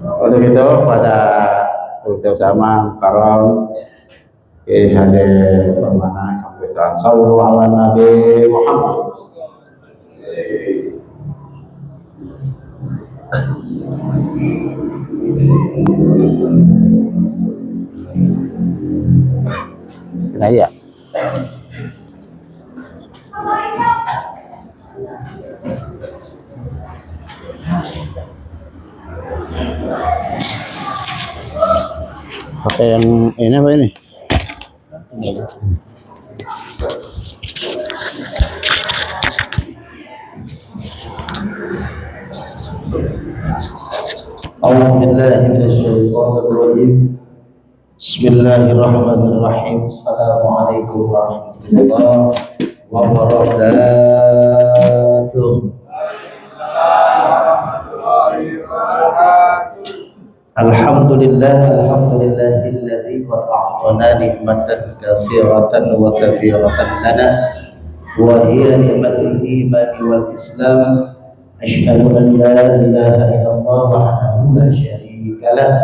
Untuk itu pada kita bersama karam hadir permana kemuliaan sallallahu ala nabi Muhammad. Nah ya. Pakai yang ini apa ini? A'udzubillahiminasyaitonirrajim. Bismillahirrahmanirrahim. Assalamualaikum warahmatullahi wabarakatuh. Alhamdulillahilladzi qad a'tana ni'matan katsiratan wa katsiratan lana wa hiya ni'matul imani wal islam. Asyhadu an la ilaha illallah wahdahu la syarika lah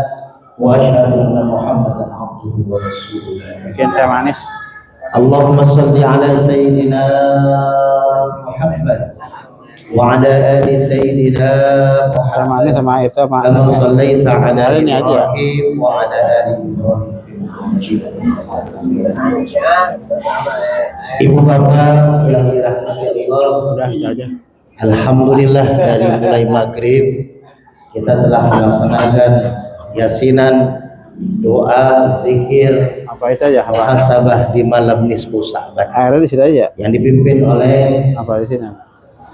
wa asyhadu anna Muhammadan abduhu wa rasuluh. Bikin teh manis. Allahumma shalli ala sayyidina Muhammad wa ala ali sayyidina Muhammad sama itu sama kama shallaita ala Ibrahim wa ala ali Ibrahim. Ibu bapak yang dirahmati Allah, alhamdulillah dari mulai maghrib kita telah melaksanakan yasinan, doa, zikir, apa itu aja, muhasabah di malam nisfu Sa'ban. Airnya di situ aja. Yang dipimpin oleh apa di sini?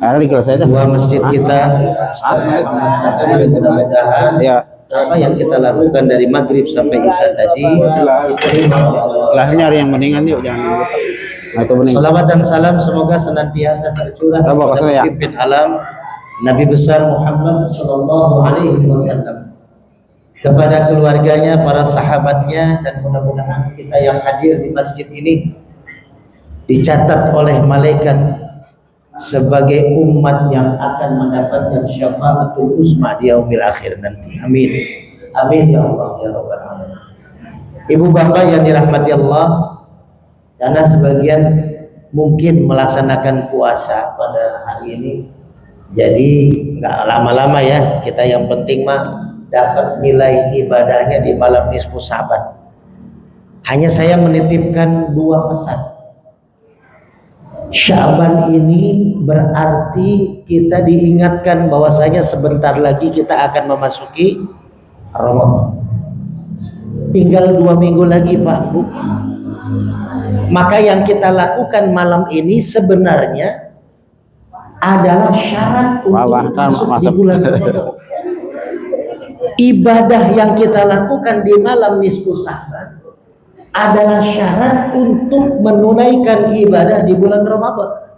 Airnya di kelas aja. Dua masjid kita. Mudah-mudahan ya. Apa yang kita lakukan dari maghrib sampai isya tadi, lah nyari yang mendingan yuk, jangan lupa. Nah, itu bening. Salawat dan salam semoga senantiasa tercurah kepada pemimpin alam Nabi besar Muhammad sallallahu alaihi wasallam, kepada keluarganya, para sahabatnya, dan mudah-mudahan kita yang hadir di masjid ini dicatat oleh malaikat sebagai umat yang akan mendapatkan syafaatul uzma di yaumil akhir nanti. Amin. Amin ya Allah ya rabbal alamin. Ibu bapak yang dirahmati Allah, karena sebagian mungkin melaksanakan puasa pada hari ini, jadi nggak lama-lama ya, kita yang penting mah dapat nilai ibadahnya di malam nisfu Sa'ban. Hanya saya menitipkan dua pesan. Sya'ban ini berarti kita diingatkan bahwasanya sebentar lagi kita akan memasuki Ramadan. Tinggal 2 minggu lagi Pak Bu. Maka yang kita lakukan malam ini sebenarnya adalah syarat untuk masuk di bulan Ramadan. Ibadah yang kita lakukan di malam nisfu Sa'ban adalah syarat untuk menunaikan ibadah di bulan Ramadan.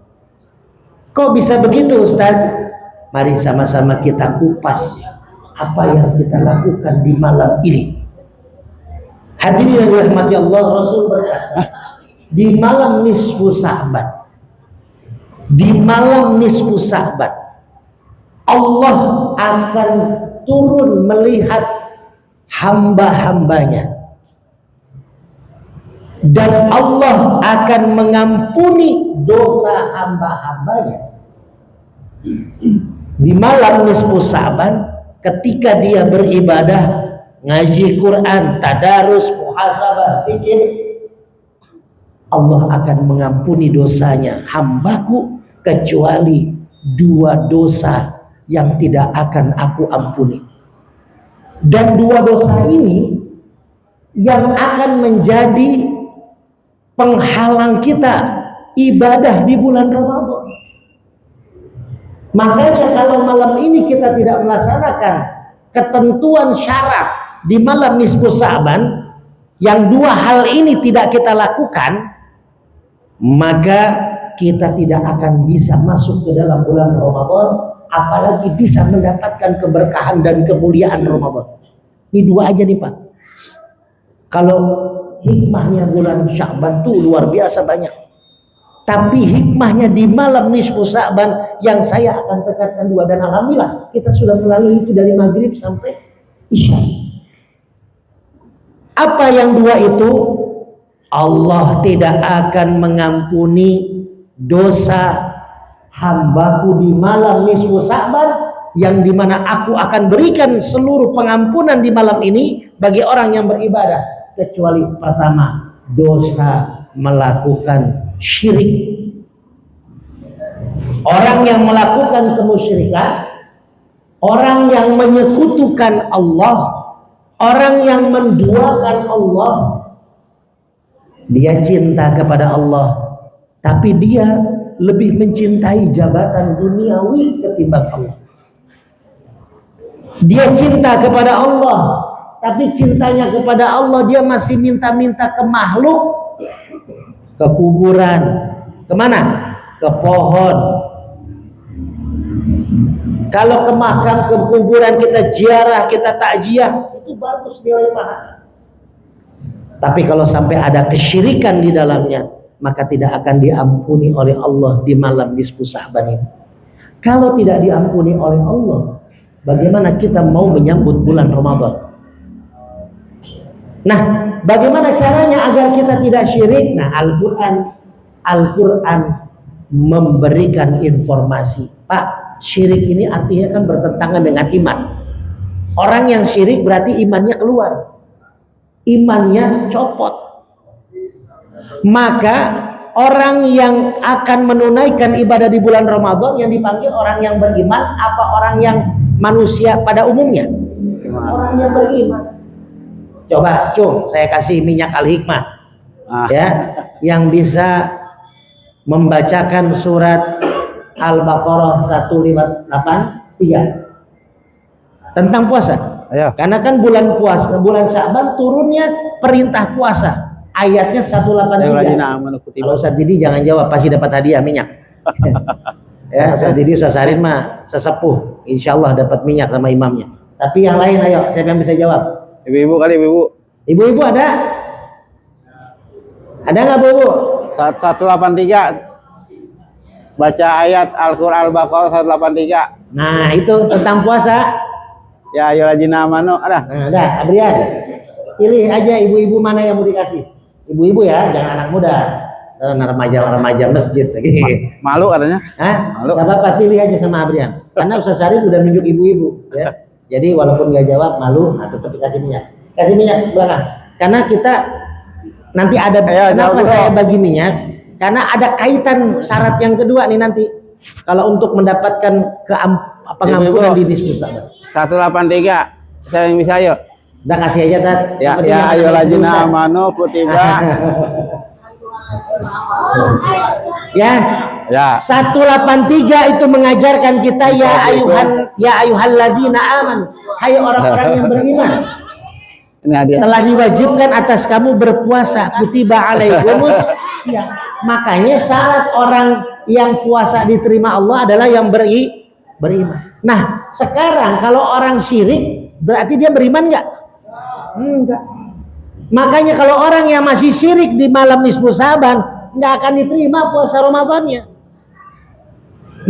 Kok bisa begitu Ustaz? Mari sama-sama kita kupas apa yang kita lakukan di malam ini. Hadirin yang dirahmati Allah, Rasul berkata, di malam nisfu Sa'ban, di malam nisfu Sa'ban, Allah akan turun melihat hamba-hambanya, dan Allah akan mengampuni dosa hamba-hambanya. Di malam nisfu Sa'ban, ketika dia beribadah, ngaji Quran, tadarus, muhasabah, zikir, Allah akan mengampuni dosanya hambaku kecuali 2 dosa yang tidak akan aku ampuni. Dan 2 dosa ini yang akan menjadi penghalang kita ibadah di bulan Ramadan. Makanya kalau malam ini kita tidak melaksanakan ketentuan syarat di malam nisfu Sa'ban, yang 2 hal ini tidak kita lakukan, maka kita tidak akan bisa masuk ke dalam bulan Ramadan, apalagi bisa mendapatkan keberkahan dan kemuliaan Ramadan. Ini 2 aja nih Pak. Kalau hikmahnya bulan Sya'ban tuh luar biasa banyak. Tapi hikmahnya di malam nisfu Sa'ban yang saya akan tekankan dua, dan alhamdulillah kita sudah melalui itu dari maghrib sampai isya. Apa yang dua itu? Allah tidak akan mengampuni dosa hambaku di malam nisfu Sa'ban, yang dimana aku akan berikan seluruh pengampunan di malam ini bagi orang yang beribadah, kecuali pertama, dosa melakukan syirik. Orang yang melakukan kemusyrikan, orang yang menyekutukan Allah, orang yang menduakan Allah, dia cinta kepada Allah, tapi dia lebih mencintai jabatan duniawi ketimbang Allah. Dia cinta kepada Allah, tapi cintanya kepada Allah dia masih minta-minta ke makhluk, ke kuburan, kemana? Ke pohon. Kalau ke makam, ke kuburan kita ziarah, kita takziah, itu bagus nilai pahala. Tapi kalau sampai ada kesyirikan di dalamnya, maka tidak akan diampuni oleh Allah di malam nisfu Sa'ban ini. Kalau tidak diampuni oleh Allah, bagaimana kita mau menyambut bulan Ramadan? Nah, bagaimana caranya agar kita tidak syirik? Nah, Al-Quran memberikan informasi. Pak, syirik ini artinya kan bertentangan dengan iman. Orang yang syirik berarti imannya keluar, imannya copot. Maka orang yang akan menunaikan ibadah di bulan Ramadan yang dipanggil orang yang beriman apa orang yang manusia pada umumnya? Orang yang beriman. Coba Cung, saya kasih minyak Al-Hikmah ya, yang bisa membacakan surat Al-Baqarah 153 tentang puasa. Ayo. Karena kan bulan puasa, bulan Sya'ban turunnya perintah puasa. Ayatnya 183. Kalau Ustaz Didi jangan jawab, pasti dapat hadiah minyak. Ya, Ustaz Didi, Ustaz Sarin mah sesepuh, insyaallah dapat minyak sama imamnya. Tapi yang lain ayo, siapa yang bisa jawab? Ibu-ibu kali, ibu-ibu. Ibu-ibu ada? Ada nggak Bu? 183. Baca ayat Al-Qur'an Al-Baqarah 183. Nah, itu tentang puasa. Ya ayyuhallazina amanu, ada. Nah, ada, Abrian. Pilih aja ibu-ibu mana yang mau dikasih. Ibu-ibu ya, jangan anak muda. Remaja masjid lagi. Malu katanya. Hah? Malu. Gak apa-apa, pilih aja sama Abrian. Karena Ustaz Sarin udah nunjuk ibu-ibu ya. Jadi walaupun gak jawab malu, nah tetap dikasih minyak. Kasih minyak belakang. Karena kita nanti ada kenapa saya bagi minyak? Karena ada kaitan syarat yang kedua nih nanti. Kalau untuk mendapatkan pengampunan di nisfu Sa'ban. 183. Saya yang bisa, yuk. Udah kasih aja Tat. Ya ayyuhallazina amanu kutiba. Ya. 183 itu mengajarkan kita ya ayyuhallazina amanu. Hai orang-orang yang beriman. Telah diwajibkan atas kamu berpuasa, kutiba alaikumus syiyam. Makanya syarat orang yang puasa diterima Allah adalah yang beriman. Nah, sekarang kalau orang syirik berarti dia beriman enggak? Enggak. Makanya kalau orang yang masih syirik di malam nisfu Sa'ban enggak akan diterima puasa Ramadannya.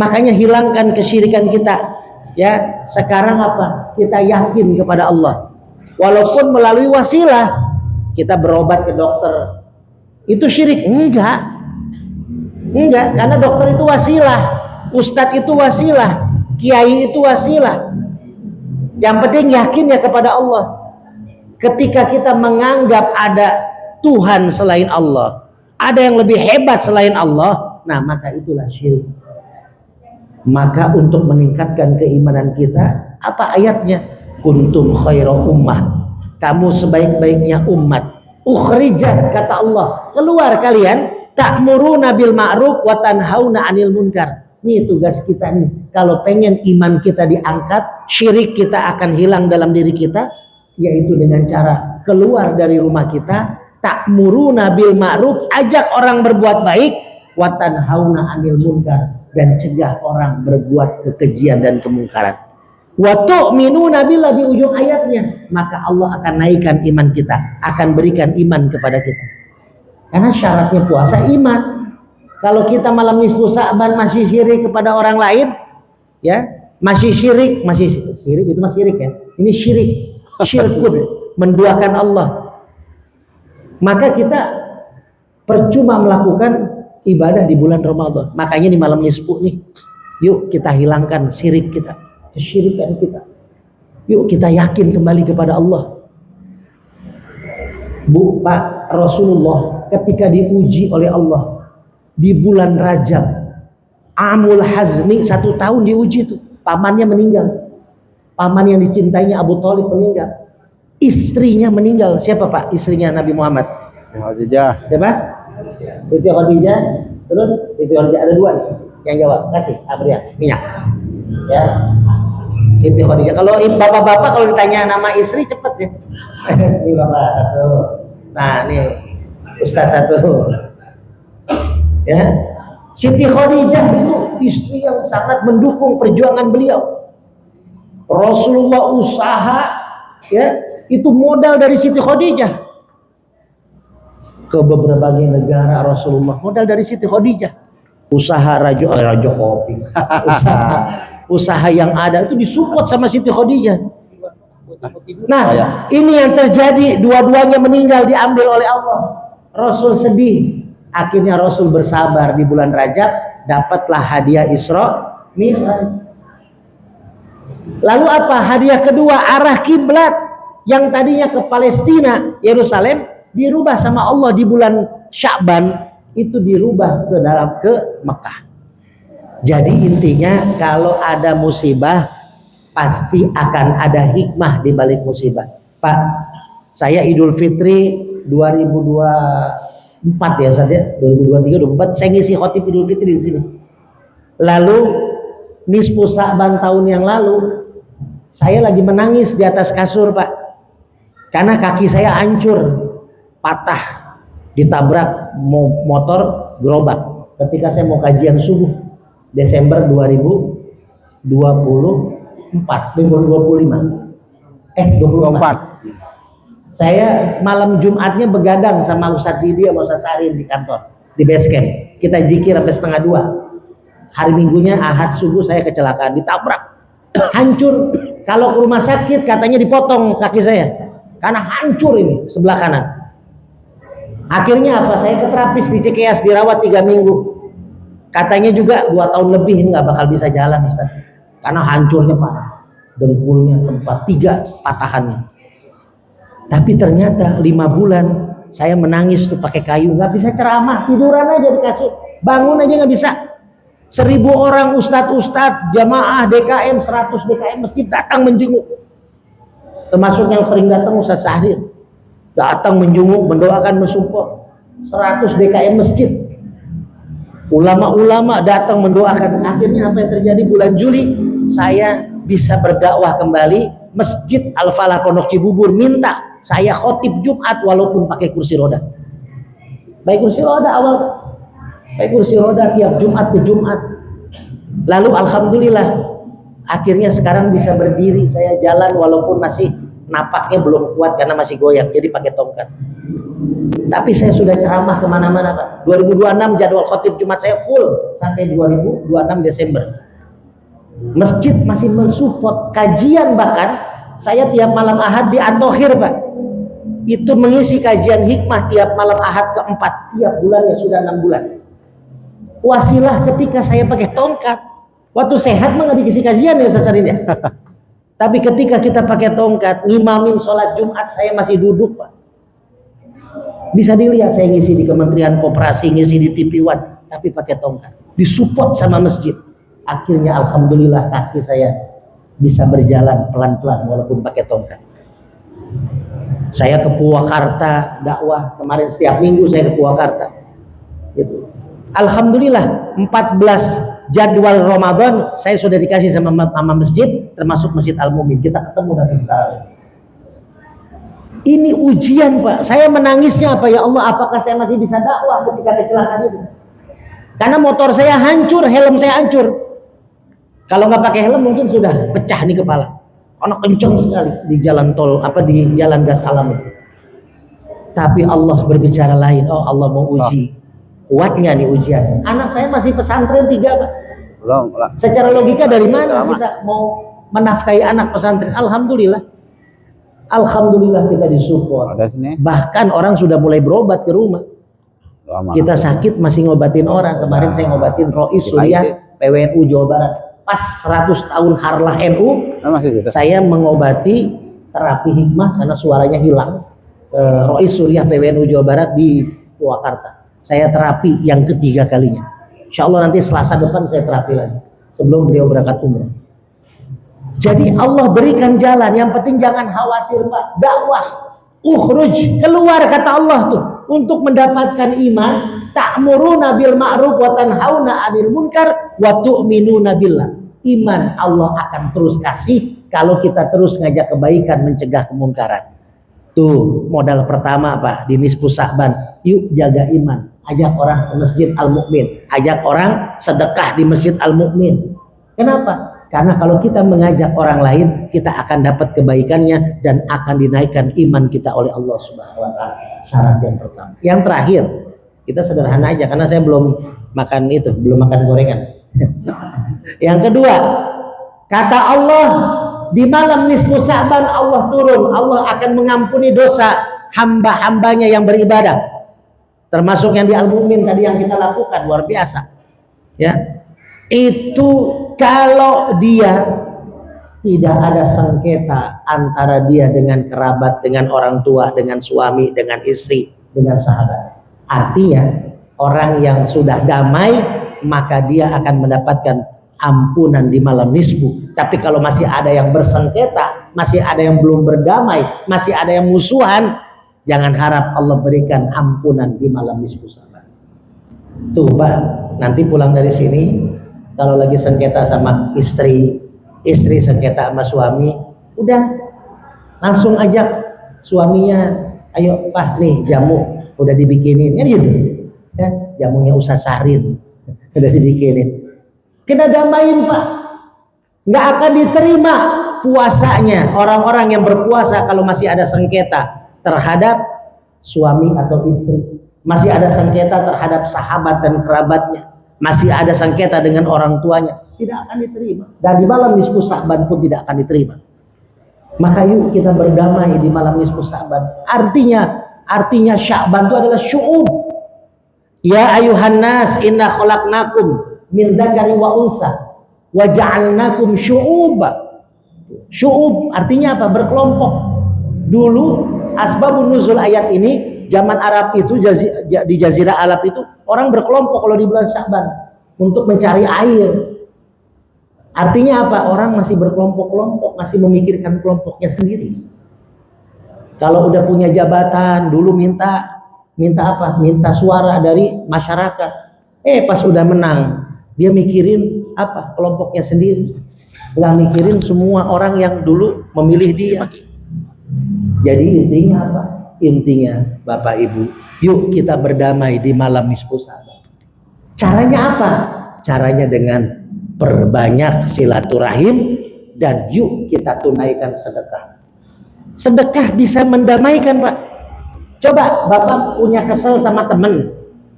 Makanya hilangkan kesyirikan kita. Ya, sekarang apa? Kita yakin kepada Allah. Walaupun melalui wasilah kita berobat ke dokter, itu syirik? Enggak, karena dokter itu wasilah, ustadz itu wasilah, kiai itu wasilah. Yang penting yakin ya kepada Allah. Ketika kita menganggap ada Tuhan selain Allah, ada yang lebih hebat selain Allah, nah maka itulah syirik. Maka untuk meningkatkan keimanan kita, apa ayatnya? Kuntum khairu ummah, kamu sebaik-baiknya umat. Ukhrijat, kata Allah, keluar kalian, ta'muruna bil ma'ruf wa tanhauna 'anil munkar. Ini tugas kita nih. Kalau pengen iman kita diangkat, syirik kita akan hilang dalam diri kita, yaitu dengan cara keluar dari rumah kita, ta'muruna bil ma'ruf, ajak orang berbuat baik, wa tanhauna 'anil munkar, dan cegah orang berbuat kekejian dan kemungkaran. Wa tu'minuna billah, di ujung ayatnya, maka Allah akan naikkan iman kita, akan berikan iman kepada kita. Karena syaratnya puasa iman. Kalau kita malam nisfu Sa'ban masih syirik kepada orang lain, ya, masih syirik itu masih syirik ya. Ini syirkun, menduakan Allah. Maka kita percuma melakukan ibadah di bulan Ramadan. Makanya di malam nisfu nih, yuk kita hilangkan syirik kita, kesyirikan kita. Yuk kita yakin kembali kepada Allah. Bu, Pak, Rasulullah ketika diuji oleh Allah di bulan Rajab, Amul Hazni, 1 tahun diuji tuh. Pamannya meninggal. Paman yang dicintainya Abu Thalib meninggal. Istrinya meninggal. Siapa Pak? Istrinya Nabi Muhammad. Khadijah. Siapa? Siti Khadijah. Terus Siti Khadijah ada 2 nih. Yang jawab. Kasih Abrian minyak. Ya. Siti Khadijah. Kalau bapak-bapak kalau ditanya nama istri cepet ya. Ini bapak satu. Nah nih Ustadz satu. Ya, Siti Khadijah itu istri yang sangat mendukung perjuangan beliau. Rasulullah usaha, ya, itu modal dari Siti Khadijah ke beberapa negara. Rasulullah modal dari Siti Khadijah. Usaha raja kopi, usaha yang ada itu disupport sama Siti Khadijah. Nah, ini yang terjadi, dua-duanya meninggal diambil oleh Allah. Rasul sedih. Akhirnya Rasul bersabar di bulan Rajab, dapatlah hadiah Isra Mi'raj. Lalu apa? Hadiah kedua, arah kiblat yang tadinya ke Palestina, Yerusalem, dirubah sama Allah di bulan Sya'ban, itu dirubah ke Mekah. Jadi intinya kalau ada musibah pasti akan ada hikmah di balik musibah. Pak, saya Idul Fitri 2024 ya Ustaz ya, 2023 2024 saya ngisi khotib Idul Fitri di sini. Lalu nisfu Sa'ban tahun yang lalu saya lagi menangis di atas kasur Pak, karena kaki saya hancur, patah, ditabrak motor gerobak ketika saya mau kajian subuh Desember 2025. 24. Saya malam Jumatnya begadang sama Ustadz Didi sama Ustadz Sarin di kantor di base camp. Kita zikir sampai 1:30. Hari Minggunya Ahad subuh saya kecelakaan, ditabrak, hancur. Kalau ke rumah sakit katanya dipotong kaki saya karena hancur ini sebelah kanan. Akhirnya apa? Saya ke terapis di Cikeas, dirawat 3 minggu. Katanya juga 2 tahun lebih nggak bakal bisa jalan Ustaz. Karena hancurnya parah, dengkulnya tempat 3 patahannya. Tapi ternyata 5 bulan saya menangis tuh pakai kayu, nggak bisa ceramah, tiduran aja di kasur, bangun aja nggak bisa. 1000 orang ustadz jamaah DKM 100 DKM masjid datang menjenguk, termasuk yang sering datang Ustadz Sahrir, datang menjenguk, mendoakan, mensupport. 100 DKM masjid, ulama-ulama datang mendoakan. Akhirnya apa yang terjadi? Bulan Juli saya bisa berdakwah kembali. Masjid Al-Falah Pondok Cibubur minta saya khotib Jumat walaupun pakai kursi roda. Baik kursi roda awal, baik kursi roda tiap Jumat ke Jumat. Lalu alhamdulillah akhirnya sekarang bisa berdiri, saya jalan walaupun masih napaknya belum kuat karena masih goyang, jadi pakai tongkat. Tapi saya sudah ceramah kemana-mana Pak. 2026 jadwal khotib Jumat saya full sampai 2026 Desember. Masjid masih mensupport kajian, bahkan saya tiap malam Ahad di At-Thohir Pak. Itu mengisi kajian hikmah tiap malam Ahad keempat, tiap bulannya sudah 6 bulan. Wasilah ketika saya pakai tongkat. Waktu sehat mah nggak dikasih kajian ya Ustaz Sarin ya. Tapi ketika kita pakai tongkat ngimamin sholat Jumat saya masih duduk Pak. Bisa dilihat saya ngisi di Kementerian Koperasi, ngisi di TV One, tapi pakai tongkat. Disupport sama masjid. Akhirnya alhamdulillah kaki saya bisa berjalan pelan-pelan walaupun pakai tongkat. Saya ke Purwakarta dakwah kemarin, setiap minggu saya ke Purwakarta. Gitu. Alhamdulillah 14 jadwal Ramadan saya sudah dikasih sama masjid, termasuk Masjid Al-Mumin. Kita ketemu nanti kita. Ini ujian Pak. Saya menangisnya apa ya Allah, apakah saya masih bisa dakwah ketika kecelakaan itu? Karena motor saya hancur, helm saya hancur. Kalau nggak pakai helm mungkin sudah pecah nih kepala. Karena kenceng sekali di jalan tol, di jalan gas alam. Tapi Allah berbicara lain. Oh Allah mau uji Kuat nggak nih ujian? Anak saya masih pesantren 3 Pak. Belum lah. Secara logika dari mana kita mau menafkahi anak pesantren? Alhamdulillah. Alhamdulillah kita disupport. Ada sini. Bahkan orang sudah mulai berobat ke rumah. Kita sakit masih ngobatin orang. Kemarin saya ngobatin Rois Suriah PWNU Jawa Barat. Pas 100 tahun Harlah NU, saya mengobati terapi hikmah karena suaranya hilang. Rois Suriah PWNU Jawa Barat di Purwakarta. Saya terapi yang ketiga kalinya. Insya Allah nanti Selasa depan saya terapi lagi sebelum beliau berangkat umrah. Jadi Allah berikan jalan. Yang penting jangan khawatir Pak. Dakwah. Ukhruj, keluar kata Allah tuh untuk mendapatkan iman. Ta'muruna bil ma'ruf wa tanhauna 'anil munkar wa tu'minuna billah. Iman Allah akan terus kasih kalau kita terus ngajak kebaikan, mencegah kemungkaran. Tuh modal pertama Pak di Nisfu Sa'ban. Yuk jaga iman. Ajak orang ke Masjid Al-Mu'min. Ajak orang sedekah di Masjid Al-Mu'min. Kenapa? Karena kalau kita mengajak orang lain, kita akan dapat kebaikannya dan akan dinaikkan iman kita oleh Allah Subhanahu wa taala. Syarat yang pertama. Yang terakhir, kita sederhana aja karena saya belum makan itu, belum makan gorengan. Yang kedua, kata Allah di malam nisfu Sa'ban Allah turun, Allah akan mengampuni dosa hamba-hambanya yang beribadah. Termasuk yang di Al-Mu'min tadi yang kita lakukan luar biasa. Ya. Itu kalau dia tidak ada sengketa antara dia dengan kerabat, dengan orang tua, dengan suami, dengan istri, dengan sahabat. Artinya orang yang sudah damai maka dia akan mendapatkan ampunan di malam nisfu. Tapi kalau masih ada yang bersengketa, masih ada yang belum berdamai, masih ada yang musuhan, jangan harap Allah berikan ampunan di malam nisfu Sa'ban. Tuh Pak, nanti pulang dari sini kalau lagi sengketa sama istri sengketa sama suami, udah langsung ajak suaminya, ayo Pak nih jamu udah dibikinin, kan gitu ya, jamunya Ustaz Sahrin udah dibikinin, kena damain Pak. Nggak akan diterima puasanya orang-orang yang berpuasa kalau masih ada sengketa terhadap suami atau istri, masih ada sengketa terhadap sahabat dan kerabatnya, masih ada sengketa dengan orang tuanya, tidak akan diterima. Dan di malam nisfu Sa'ban pun tidak akan diterima. Maka yuk kita berdamai di malam nisfu Sa'ban. Artinya Sya'ban itu adalah syu'ub. Ya ayuhan nas inna khalaqnakum min dzakari wa unsa wa ja'alnakum syu'uba. Syu'ub artinya apa? Berkelompok. Dulu asbabun nuzul ayat ini zaman Arab itu di Jazirah Arab itu orang berkelompok kalau di bulan Sya'ban untuk mencari air. Artinya apa? Orang masih berkelompok-kelompok, masih memikirkan kelompoknya sendiri. Kalau udah punya jabatan, dulu minta apa? Minta suara dari masyarakat. Pas udah menang, dia mikirin apa? Kelompoknya sendiri. Nggak mikirin semua orang yang dulu memilih dia. Jadi intinya apa? Intinya Bapak Ibu, yuk kita berdamai di malam nisfu Sa'ban. Caranya apa? Caranya dengan perbanyak silaturahim dan yuk kita tunaikan sedekah. Sedekah bisa mendamaikan Pak. Coba Bapak punya kesel sama temen,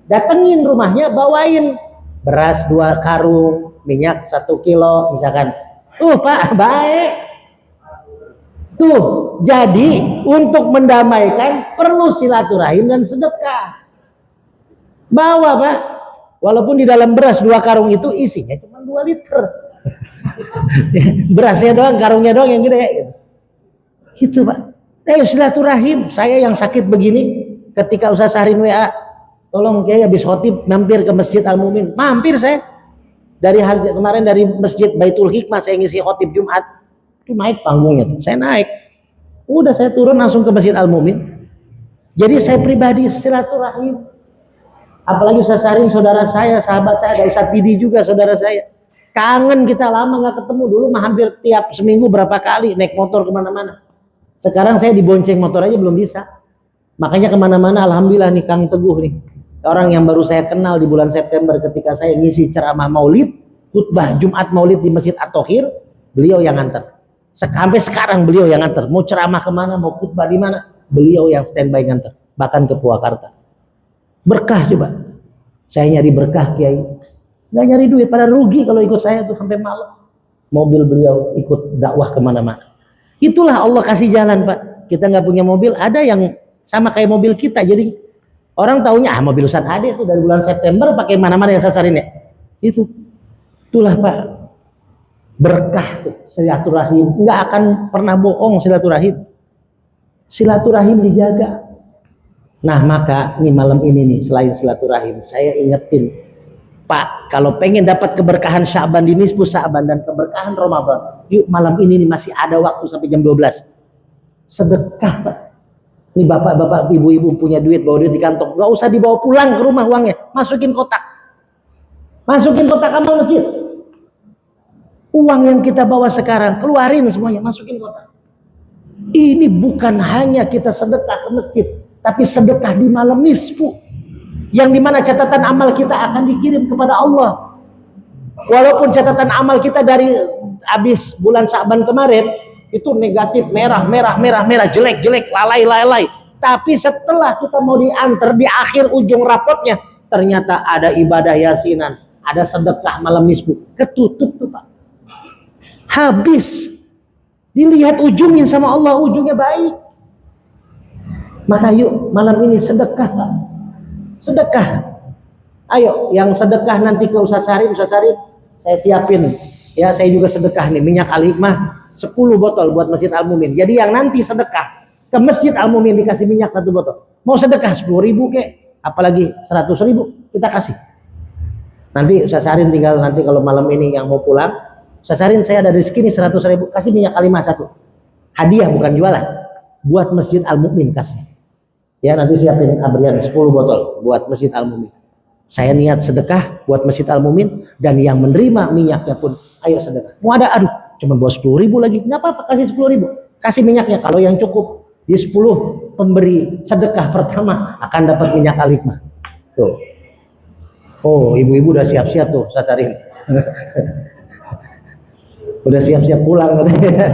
datengin rumahnya, bawain beras 2 karung, minyak 1 kilo misalkan. Pak baik. Tuh, jadi untuk mendamaikan perlu silaturahim dan sedekah. Bawa Pak, walaupun di dalam beras 2 karung itu isinya cuma 2 liter. Berasnya doang, karungnya doang yang gede gitu. Gitu Pak. Ayo silaturahim. Saya yang sakit begini, ketika Ustaz Sahrin WA, tolong kayak habis khotib mampir ke Masjid Al-Mu'min. Mampir saya. Dari hari kemarin dari Masjid Baitul Hikmah saya ngisi khotib Jumat. Itu naik panggungnya tuh. Saya naik. Udah saya turun langsung ke Masjid Al-Mu'min. Jadi saya pribadi silaturahim. Apalagi Ustaz Sahrin saudara saya, sahabat saya, ada Ustaz Didi juga saudara saya. Kangen kita lama nggak ketemu, dulu mah hampir tiap seminggu berapa kali naik motor kemana-mana. Sekarang saya dibonceng motor aja belum bisa. Makanya kemana-mana alhamdulillah nih Kang Teguh nih. Orang yang baru saya kenal di bulan September ketika saya ngisi ceramah maulid, khutbah Jumat maulid di Masjid At-Thohir, beliau yang nganter. Sampai sekarang beliau yang nganter. Mau ceramah kemana, mau khutbah di mana, beliau yang standby nganter. Bahkan ke Purwakarta. Berkah coba. Saya nyari berkah Kiai, nggak nyari duit, pada rugi kalau ikut saya tuh sampai malam. Mobil beliau ikut dakwah kemana-mana. Itulah Allah kasih jalan Pak. Kita nggak punya mobil, ada yang sama kayak mobil kita. Jadi orang taunya mobil Ustaz Ade tuh dari bulan September pakai mana-mana ya sasarin ya. Itulah Pak, berkah tuh silaturahim. Nggak akan pernah bohong silaturahim. Silaturahim dijaga. Nah maka nih malam ini nih selain silaturahim, saya ingetin Pak, kalau pengen dapat keberkahan Sya'ban di nisfu Sya'ban dan keberkahan Ramadan, yuk malam ini nih masih ada waktu sampai jam 12. Sedekah Pak. Ini bapak-bapak, ibu-ibu punya duit, bawa duit di kantong, nggak usah dibawa pulang ke rumah uangnya, masukin kotak. Masukin kotak amal masjid. Uang yang kita bawa sekarang, keluarin semuanya, masukin kotak. Ini bukan hanya kita sedekah ke masjid, tapi sedekah di malam nisfu, yang dimana catatan amal kita akan dikirim kepada Allah. Walaupun catatan amal kita dari habis bulan Sya'ban kemarin itu negatif, merah, jelek, lalai. Tapi setelah kita mau diantar di akhir ujung rapotnya, ternyata ada ibadah yasinan, ada sedekah malam nisfu, ketutup tuh Pak. Habis. Dilihat ujungnya sama Allah, ujungnya baik. Maka yuk malam ini sedekah Pak. Sedekah. Ayo yang sedekah nanti ke Ustaz Sarin, saya siapin. Ya saya juga sedekah nih minyak Al-Hikmah 10 botol buat Masjid Al-Mumin. Jadi yang nanti sedekah ke Masjid Al-Mumin dikasih minyak 1 botol. Mau sedekah 10.000 kek, apalagi 100.000 kita kasih. Nanti Ustaz Sarin tinggal nanti kalau malam ini yang mau pulang, Ustaz Sarin saya ada rezeki nih 100.000, kasih minyak Al-Hikmah 1. Hadiah bukan jualan. Buat Masjid Al-Mumin kasih. Ya nanti siapin abrian 10 botol buat Masjid Al-Mumin. Saya niat sedekah buat Masjid Al-Mumin, dan yang menerima minyaknya pun ayo sedekah. Mau ada aduh cuma bawa 10.000 lagi, nggak apa-apa, kasih 10.000, kasih minyaknya. Kalau yang cukup di 10 pemberi sedekah pertama akan dapat minyak Al-Hikmah. Tuh. Oh ibu-ibu udah siap-siap tuh Satarin. Udah siap-siap pulang katanya.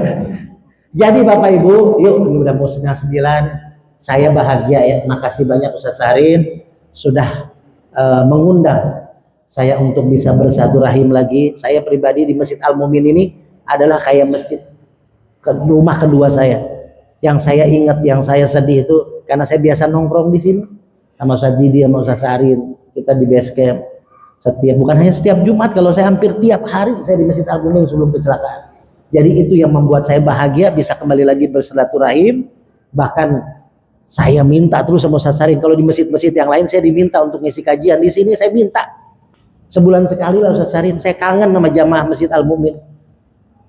Jadi Bapak Ibu, yuk ini udah mau 8:30. Saya bahagia ya, makasih banyak Ustaz Sarin sudah mengundang saya untuk bisa bersatu-rahim lagi. Saya pribadi di Masjid Al-Mumin ini adalah kayak masjid rumah kedua saya. Yang saya ingat, yang saya sedih itu karena saya biasa nongkrong di sini sama Ustaz Didi sama Ustaz Sarin. Kita di base camp bukan hanya setiap Jumat, kalau saya hampir tiap hari saya di Masjid Al-Mumin sebelum kecelakaan. Jadi itu yang membuat saya bahagia bisa kembali lagi bersilaturahim. Bahkan saya minta terus sama Ustaz Sarin, kalau di masjid-masjid yang lain saya diminta untuk ngisi kajian, di sini saya minta sebulan sekali lah Ustaz Sarin. Saya kangen sama jamaah Masjid Al-Mumin.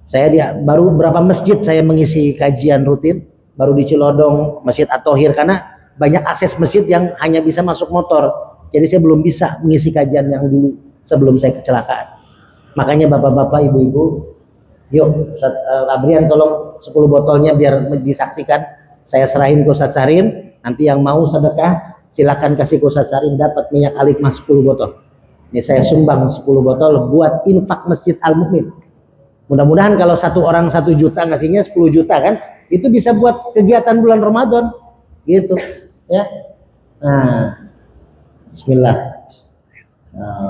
Saya baru berapa masjid saya mengisi kajian rutin, baru di Cilodong, Masjid At-Thohir, karena banyak akses masjid yang hanya bisa masuk motor. Jadi saya belum bisa mengisi kajian yang dulu sebelum saya kecelakaan. Makanya bapak-bapak, ibu-ibu, yuk Ustaz Abrian tolong 10 botolnya biar disaksikan. Saya serahin ke Ustaz Sarin, nanti yang mau sedekah silakan kasih ke Ustaz Sarin, dapat minyak Al-Hikmah 10 botol. Ini saya sumbang 10 botol buat infak Masjid Al-Mumin. Mudah-mudahan kalau satu orang 1 juta ngasihnya 10 juta kan, itu bisa buat kegiatan bulan Ramadan gitu ya. Nah, bismillah.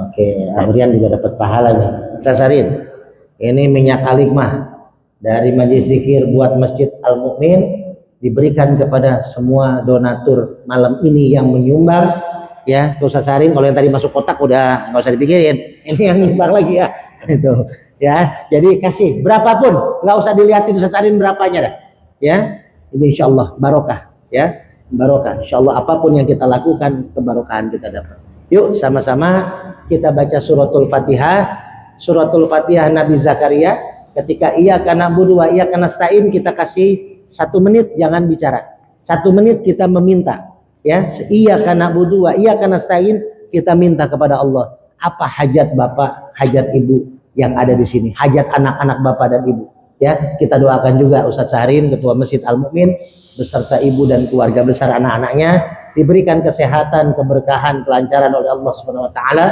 Oke, Abrian juga dapat pahala nih. Ustaz Sarin, ini minyak Al-Hikmah dari Majelis Zikir buat Masjid Al-Mumin, diberikan kepada semua donatur malam ini yang menyumbang ya. Ustaz Sarin kalau yang tadi masuk kotak udah nggak usah dipikirin, ini yang nyumbang lagi ya itu ya. Jadi kasih berapapun, nggak usah dilihatin Ustaz Sarin berapanya dah ya. Ini insyaallah barokah ya, barokah insyaallah. Apapun yang kita lakukan kebarokahan kita dapat. Yuk sama-sama kita baca suratul Fatihah. Suratul Fatihah Nabi Zakaria ketika iyyaka na'budu wa iyyaka nasta'in, kita kasih 1 menit jangan bicara. 1 menit kita meminta ya. Iyyaka na'budu wa iyyaka nasta'in, kita minta kepada Allah. Apa hajat Bapak, hajat Ibu yang ada di sini, hajat anak-anak Bapak dan Ibu ya. Kita doakan juga Ustaz Sarin, Ketua Masjid Al-Mumin beserta ibu dan keluarga besar anak-anaknya diberikan kesehatan, keberkahan, kelancaran oleh Allah Subhanahu wa taala.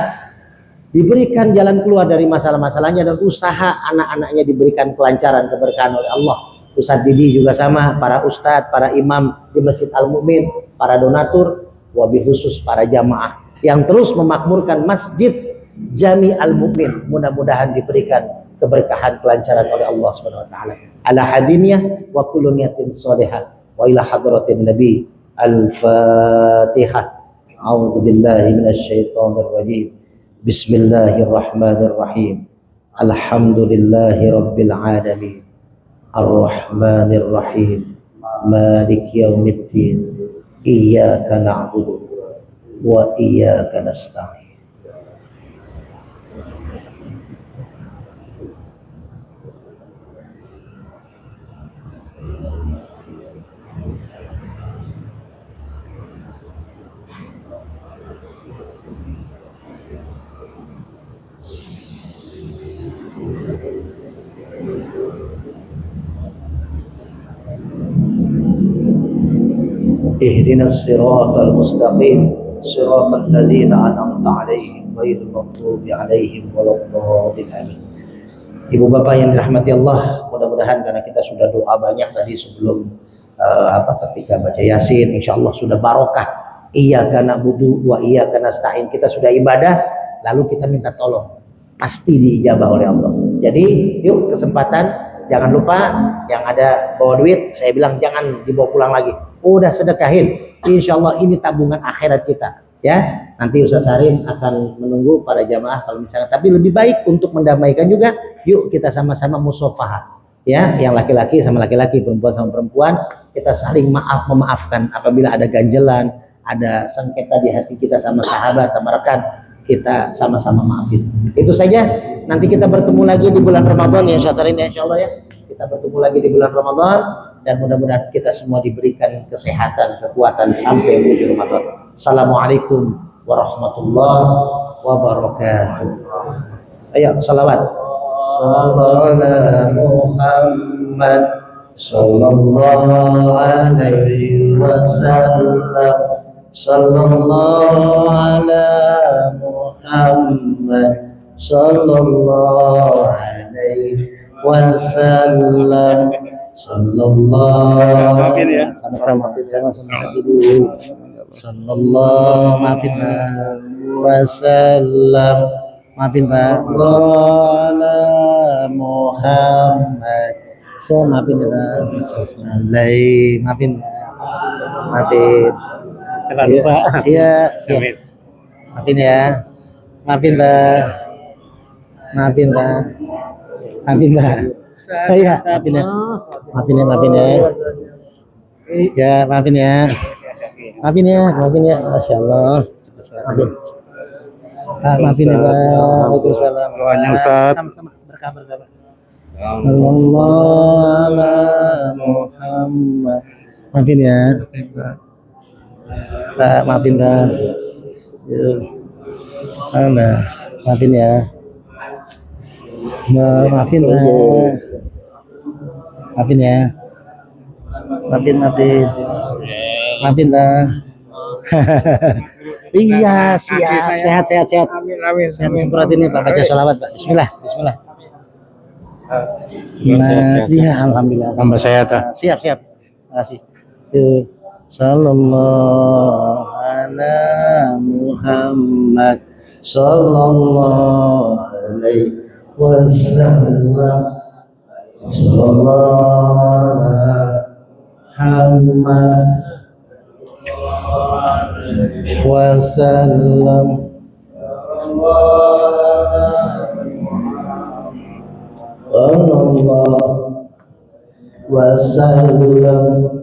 Diberikan jalan keluar dari masalah-masalahnya, dan usaha anak-anaknya diberikan kelancaran, keberkahan oleh Allah. Ustaz Didi juga sama, para ustadz, para imam di Masjid Al-Mumin, para donatur, wabil khusus para jamaah yang terus memakmurkan Masjid Jami Al-Mu'min. Mudah-mudahan diberikan keberkahan, kelancaran oleh Allah Subhanahu wa taala. Ala hadiniyah wa kullu niyatin shalihah wa ila hadratin nabi. Al-Fatihah. A'udzu billahi minasy syaithanir rajim. Bismillahirrahmanirrahim. Alhamdulillahi rabbil alamin. Ar-Rahmanir Rahim. Maliki yaumiddin. Iyyaka na'budu wa iyyaka nasta'in. Ihdinas siratal mustaqim, siratal ladzina an'amta 'alaihim ghairil maghdubi 'alaihim waladdallin. Amin. Ibu bapak yang dirahmati Allah, mudah-mudahan karena kita sudah doa banyak tadi sebelum ketika baca Yasin, insyaallah sudah barokah. Iyyaka na'budu wa iyyaka nasta'in. Kita sudah ibadah, lalu kita minta tolong, pasti diijabah oleh Allah. Jadi yuk kesempatan, jangan lupa yang ada bawa duit, saya bilang jangan dibawa pulang lagi. Udah sedekahin, insya Allah ini tabungan akhirat kita, ya. Nanti Ustaz Sarin akan menunggu para jamaah kalau misalnya. Tapi lebih baik untuk mendamaikan juga, yuk kita sama-sama musofahah, ya. Yang laki-laki sama laki-laki, perempuan sama perempuan, kita saling memaafkan apabila ada ganjelan, ada sengketa di hati kita sama sahabat, sama rekan, kita sama-sama maafin. Itu saja. Nanti kita bertemu lagi di bulan Ramadan ya Ustaz Sarin, ya, insya Allah ya. Kita bertemu lagi di bulan Ramadan. Dan mudah-mudahan kita semua diberikan kesehatan, kekuatan sampai menuju Ramadan. Assalamualaikum warahmatullahi wabarakatuh. Ayo salawat. Sallallahu Muhammad sallallahu alaihi wasallam. Sallallahu ala Muhammad sallallahu alaihi wasallam. Sallallahu wasallam. Maafin Pak. Ala Muhammad. Saya maafin ya Pak. Maafin. Selalu Pak. Iya. Maafin ya. Maafin Pak. Maafin Pak. Iya, maafin ya. Maafin ya. Ya, maafin ya. Maafin ya. Masya Allah. Maafin. Pak, maafin ya, Pak. Waalaikumsalam. Doanya Ustaz. Sama-sama. Berkah. Allah Muhammad. Maafin ya. Pak, maafin Pak. Maafin ya. Maafin Pak. Maafin ya. Maafin Pak. Iya, siap. Sehat. Amin. Sehat seperti ini Pak. Baca sholawat Pak. Bismillah. Iya, alhamdulillah. Tambah sehat. Siap. Terima kasih. Sallallahu ala Muhammad sallallahu alaihi wasallam. Sallallahu ala Muhammad wasallam. Sallallahu wasallam.